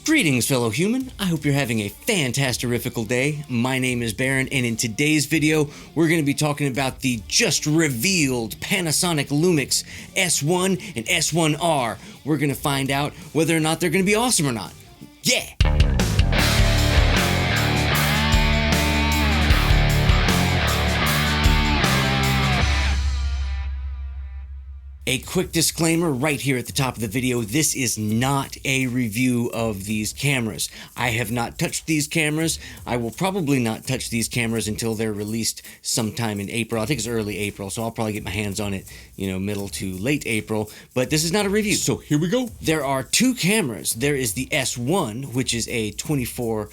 Greetings, fellow human. I hope you're having a fantastic-rifical day. My name is Barron, and in today's video, we're going to be talking about the just revealed Panasonic Lumix S1 and S1R. We're going to find out whether or not they're going to be awesome or not. Yeah! A quick disclaimer right here at the top of the video, this is not a review of these cameras. I have not touched these cameras. I will probably not touch these cameras until they're released sometime in April. I think it's early April, so I'll probably get my hands on it, middle to late April, but this is not a review. So here we go. There are two cameras. There is the S1, which is a 24.2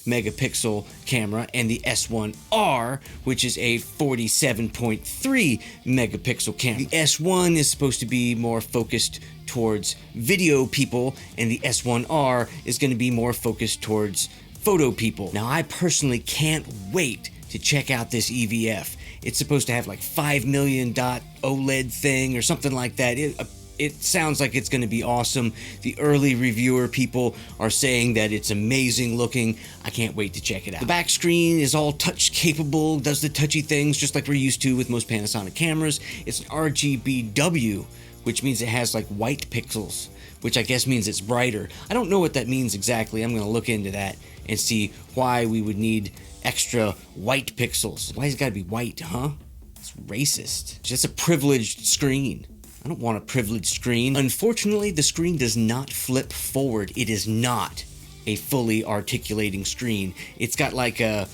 megapixel camera, and the S1R, which is a 47.3 megapixel camera. The S1 is supposed to be more focused towards video people, and the S1R is going to be more focused towards photo people. Now, I personally can't wait to check out this EVF. It's supposed to have like 5 million dot OLED thing or something like that. It sounds like it's going to be awesome. The early reviewer people are saying that it's amazing looking. I can't wait to check it out. The back screen is all touch capable, does the touchy things just like we're used to with most Panasonic cameras. It's an RGBW, which means it has like white pixels, which I guess means it's brighter. I don't know what that means exactly. I'm going to look into that and see why we would need extra white pixels. Why has it got to be white, huh? It's racist. It's just a privileged screen. I don't want a privileged screen. Unfortunately, the screen does not flip forward. It is not a fully articulating screen. It's got like a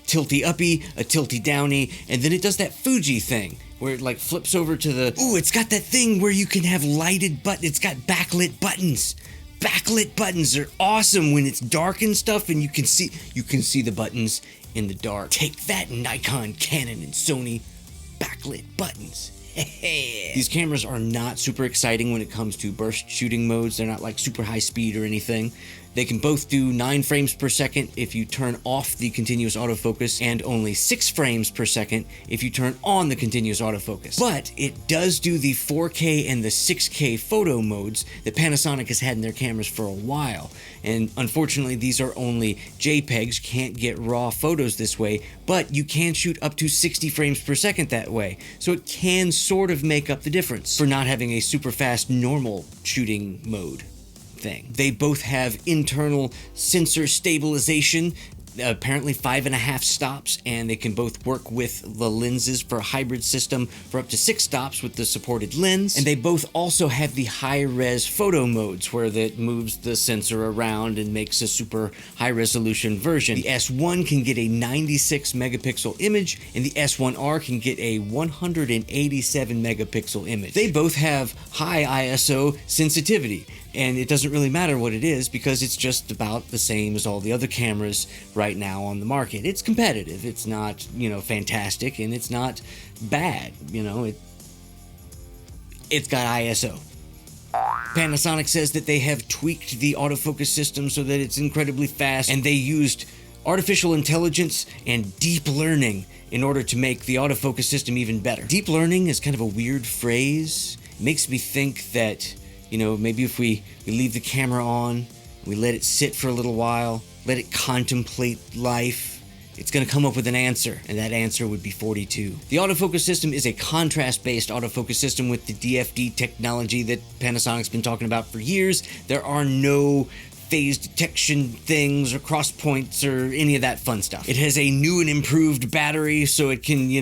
tilty uppy, a tilty downy, and then it does that Fuji thing where it like flips over to the... Ooh, it's got that thing where you can have lighted buttons. It's got backlit buttons. Backlit buttons are awesome when it's dark and stuff, and you can see the buttons in the dark. Take that, Nikon, Canon, and Sony. Backlit buttons. These cameras are not super exciting when it comes to burst shooting modes. They're not like super high speed or anything. They can both do 9 frames per second if you turn off the continuous autofocus, and only 6 frames per second if you turn on the continuous autofocus. But it does do the 4K and the 6K photo modes that Panasonic has had in their cameras for a while. And unfortunately, these are only JPEGs. You can't get raw photos this way, but you can shoot up to 60 frames per second that way. So it can sort of make up the difference for not having a super fast normal shooting mode thing. They both have internal sensor stabilization, apparently 5.5 stops, and they can both work with the lenses for a hybrid system for up to 6 stops with the supported lens. And they both also have the high-res photo modes where that moves the sensor around and makes a super high-resolution version. The S1 can get a 96 megapixel image, and the S1R can get a 187 megapixel image. They both have high ISO sensitivity, and it doesn't really matter what it is because it's just about the same as all the other cameras right now on the market. It's competitive. It's not, fantastic, and it's not bad. It's got ISO. Panasonic says that they have tweaked the autofocus system so that it's incredibly fast, and they used artificial intelligence and deep learning in order to make the autofocus system even better. Deep learning is kind of a weird phrase. It makes me think that maybe if we leave the camera on, we let it sit for a little while, let it contemplate life, it's going to come up with an answer, and that answer would be 42. The autofocus system is a contrast-based autofocus system with the DFD technology that Panasonic's been talking about for years. There are no phase detection things or cross points or any of that fun stuff. It has a new and improved battery, so it can, the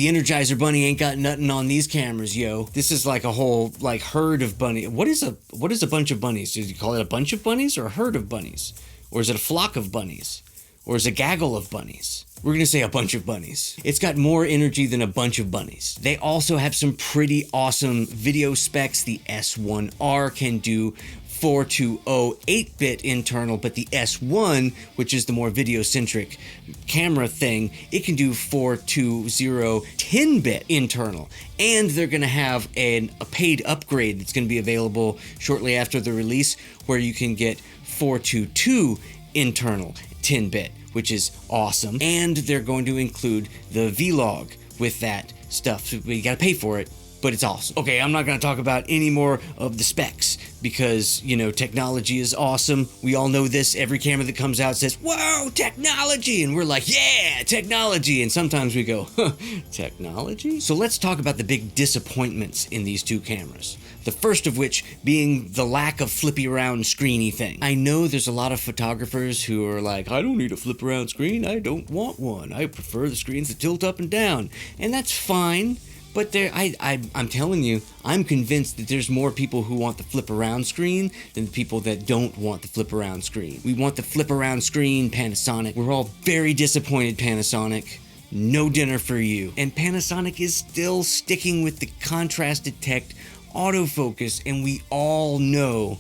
Energizer Bunny ain't got nothing on these cameras, yo. This is like a whole herd of bunnies. What is a bunch of bunnies? Did you call it a bunch of bunnies or a herd of bunnies? Or is it a flock of bunnies? Or is it a gaggle of bunnies? We're going to say a bunch of bunnies. It's got more energy than a bunch of bunnies. They also have some pretty awesome video specs. The S1R can do 420 8-bit internal, but the S1, which is the more video-centric camera thing, it can do 420 10-bit internal. And they're going to have a paid upgrade that's going to be available shortly after the release, where you can get 422 internal 10-bit, which is awesome. And they're going to include the vlog with that stuff. So you got to pay for it, but it's awesome. Okay, I'm not gonna talk about any more of the specs because, you know, technology is awesome. We all know this. Every camera that comes out says, whoa, technology, and we're like, yeah, technology, and sometimes we go, huh, technology? So let's talk about the big disappointments in these two cameras. The first of which being the lack of flippy around screeny thing. I know there's a lot of photographers who are like, I don't need a flip around screen, I don't want one. I prefer the screens to tilt up and down. And that's fine. But I'm telling you, I'm convinced that there's more people who want the flip around screen than the people that don't want the flip around screen. We want the flip around screen, Panasonic. We're all very disappointed, Panasonic. No dinner for you. And Panasonic is still sticking with the contrast detect autofocus, and we all know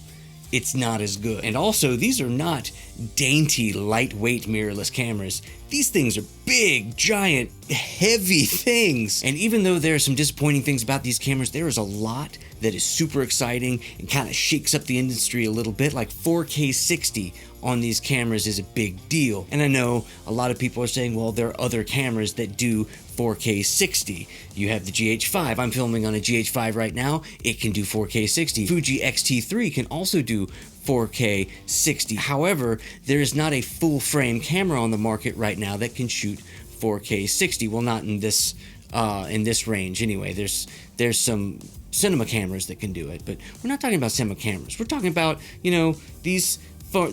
it's not as good. And also, these are not dainty, lightweight mirrorless cameras. These things are big, giant, heavy things. And even though there are some disappointing things about these cameras, there is a lot that is super exciting and kind of shakes up the industry a little bit. Like 4K 60 on these cameras is a big deal. And I know a lot of people are saying, well, there are other cameras that do 4K 60. You have the GH5. I'm filming on a GH5 right now. It can do 4K 60. Fuji X-T3 can also do 4K 60. However, there is not a full frame camera on the market right now that can shoot 4K 60. Well, not in this range anyway. There's some cinema cameras that can do it, but we're not talking about cinema cameras. We're talking about, you know, this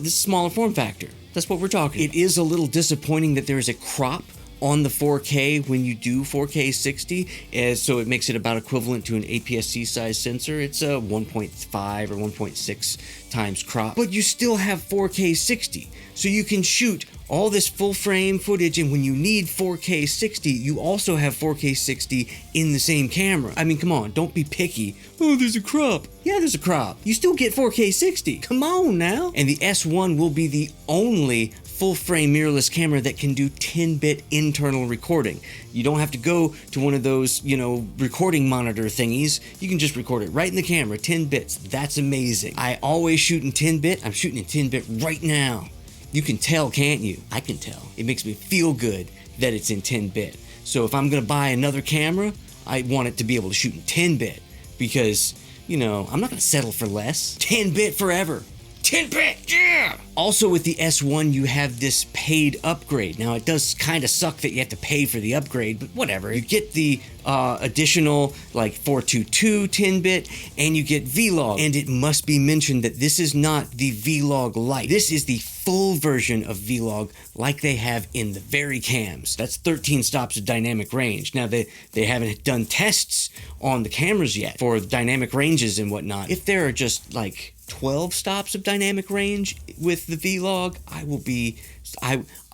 smaller form factor. That's what we're talking. It is a little disappointing that there is a crop on the 4K when you do 4K 60, so it makes it about equivalent to an APS-C size sensor. It's a 1.5 or 1.6 times crop, but you still have 4K 60, so you can shoot all this full frame footage, and when you need 4K 60, you also have 4K 60 in the same camera. I mean, come on, don't be picky. Oh, there's a crop. Yeah, there's a crop. You still get 4K 60. Come on now. And the S1 will be the only full-frame mirrorless camera that can do 10-bit internal recording. You don't have to go to one of those, you know, recording monitor thingies. You can just record it right in the camera, 10 bits. That's amazing. I always shoot in 10-bit. I'm shooting in 10-bit right now. You can tell, can't you? I can tell. It makes me feel good that it's in 10-bit. So if I'm gonna buy another camera, I want it to be able to shoot in 10-bit because, you know, I'm not gonna settle for less. 10-bit forever. 10-bit, yeah! Also with the S1, you have this paid upgrade. Now, it does kind of suck that you have to pay for the upgrade, but whatever. You get the additional, like, 422 10-bit, and you get Vlog. And it must be mentioned that this is not the Vlog Lite. This is the full version of Vlog like they have in the very cams. That's 13 stops of dynamic range. Now, they haven't done tests on the cameras yet for dynamic ranges and whatnot. If there are just, like, 12 stops of dynamic range with the Vlog, I will be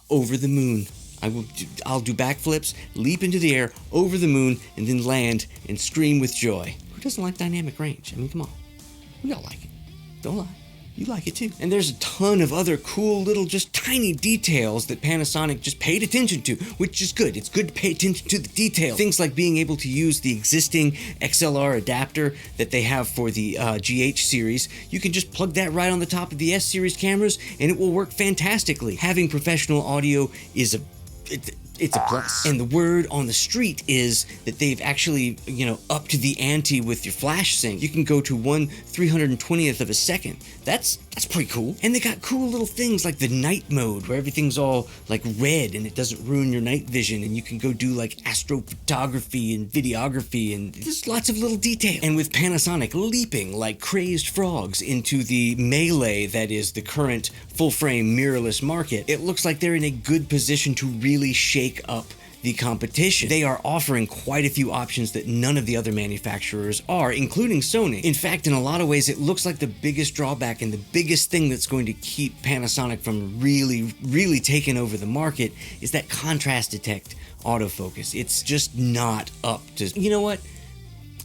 over the moon. I'll do backflips, leap into the air, over the moon, and then land and scream with joy. Who doesn't like dynamic range? I mean, come on. We all like it. Don't lie. You like it too. And there's a ton of other cool little just tiny details that Panasonic just paid attention to, which is good. It's good to pay attention to the details. Things like being able to use the existing XLR adapter that they have for the GH series. You can just plug that right on the top of the S series cameras and it will work fantastically. Having professional audio is it's a plus. And the word on the street is that they've actually, you know, upped the ante with your flash sync. You can go to 1/320th of a second. That's pretty cool. And they got cool little things like the night mode where everything's all like red and it doesn't ruin your night vision, and you can go do like astrophotography and videography, and there's lots of little details. And with Panasonic leaping like crazed frogs into the melee that is the current full-frame mirrorless market, it looks like they're in a good position to really shake up the competition. They are offering quite a few options that none of the other manufacturers are, including Sony. In fact, in a lot of ways, it looks like the biggest drawback and the biggest thing that's going to keep Panasonic from really taking over the market is that contrast detect autofocus. It's just not up to... You know what?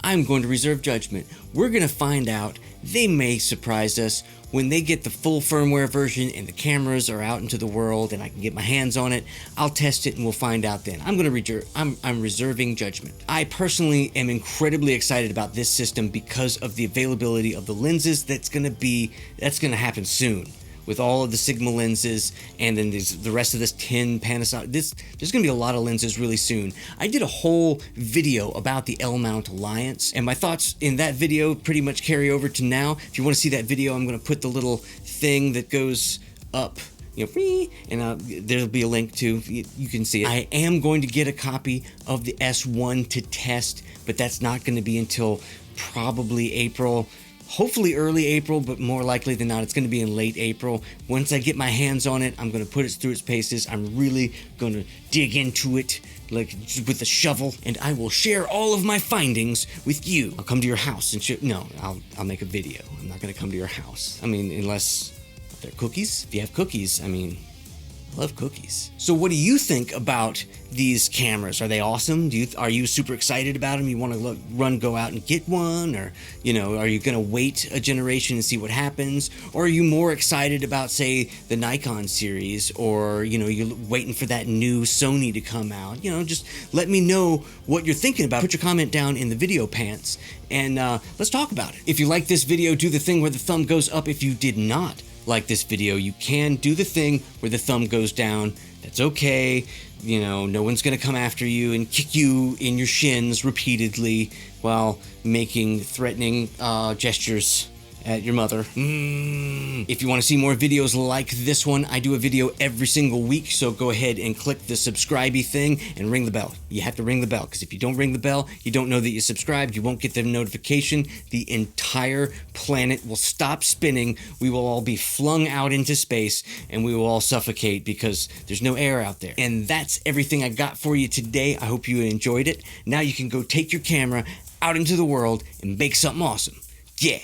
I'm going to reserve judgment. We're going to find out. They may surprise us when they get the full firmware version and the cameras are out into the world and I can get my hands on it. I'll test it and we'll find out then. I'm reserving judgment. I personally am incredibly excited about this system because of the availability of the lenses that's gonna happen soon. with all of the Sigma lenses, and then the rest of this 10 Panasonic. There's gonna be a lot of lenses really soon. I did a whole video about the L-mount Alliance, and my thoughts in that video pretty much carry over to now. If you want to see that video, I'm gonna put the little thing that goes up, and there'll be a link to, you can see it. I am going to get a copy of the S1 to test, but that's not going to be until probably April, hopefully early April, but more likely than not, it's going to be in late April. Once I get my hands on it, I'm going to put it through its paces. I'm really going to dig into it like with a shovel, and I will share all of my findings with you. I'll come to your house and no, I'll make a video. I'm not going to come to your house. I mean, unless they're cookies. If you have cookies, I mean, I love cookies. So what do you think about these cameras? Are they awesome? Are you super excited about them? You want to go out and get one? Or, are you going to wait a generation and see what happens? Or are you more excited about, say, the Nikon series? Or, you're waiting for that new Sony to come out? Just let me know what you're thinking about. Put your comment down in the video pants, and let's talk about it. If you like this video, do the thing where the thumb goes up. If you did not like this video, you can do the thing where the thumb goes down. That's okay. No one's gonna come after you and kick you in your shins repeatedly while making threatening gestures at your mother. If you want to see more videos like this one, I do a video every single week, so go ahead and click the subscribe-y thing and ring the bell. You have to ring the bell, because if you don't ring the bell, you don't know that you subscribed, you won't get the notification, the entire planet will stop spinning, we will all be flung out into space, and we will all suffocate because there's no air out there. And that's everything I got for you today. I hope you enjoyed it. Now you can go take your camera out into the world and make something awesome. Yeah.